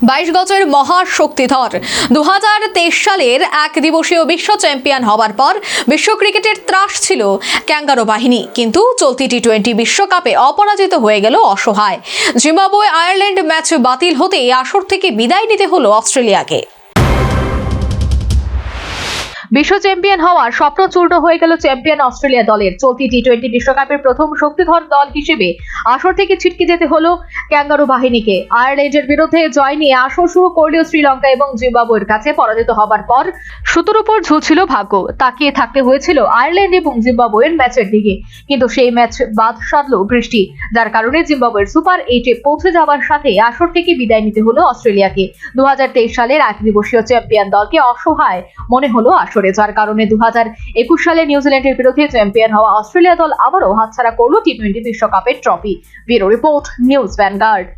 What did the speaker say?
22 গজের মহাশক্তিধর 2023 সালের এক দিবসীয় বিশ্ব চ্যাম্পিয়ন হওয়ার পর বিশ্ব ক্রিকেটের ত্রাস ছিল ক্যাঙ্গারু বাহিনী, কিন্তু চলতি টি-20 বিশ্বকাপে অপরাজিত হয়ে গেল অসহায় জিম্বাবুয়ে। আয়ারল্যান্ড ম্যাচ বাতিল হতেই আসর থেকে বিদায় নিতে হলো অস্ট্রেলিয়াকে। বিশ্ব চ্যাম্পিয়ন হওয়ার স্বপ্ন চূর্ণ হয়ে গেল চ্যাম্পিয়ন অস্ট্রেলিয়া দলের। চলতি টি-20 বিশ্বকাপের প্রথম শক্তিধর দল হিসেবে আসর থেকে ছিটকে যেতে হলো ক্যাঙ্গারু বাহিনীকে। আয়ারল্যান্ডের বিরুদ্ধে জয় নিয়ে আসর শুরু করলেও শ্রীলঙ্কা এবং জিম্বাবুয়ের কাছে পরাজিত হবার পর সুতোর উপর ঝুলছিল ভাগ্য। তাকিয়ে থাকতে হয়েছিল আয়ারল্যান্ড এবং জিম্বাবুয়ের ম্যাচের দিকে, কিন্তু সেই ম্যাচ বাদ সাধল বৃষ্টি, যার কারণে জিম্বাবুয়ের সুপার 8-এ পৌঁছে যাওয়ার সাথে আসর থেকে বিদায় নিতে হলো অস্ট্রেলিয়াকে। 2023 সালের এক দিবসীয় চ্যাম্পিয়ন দলকে অসহায় মনে হলো আসরে, যার কারণে 2021 সালে নিউজিল্যান্ডের বিরুদ্ধে চ্যাম্পিয়ন হওয়া অস্ট্রেলিয়া দল আবারও হাতছাড়া করল টি-20 বিশ্বকাপের trophy. Bureau report, news vanguard.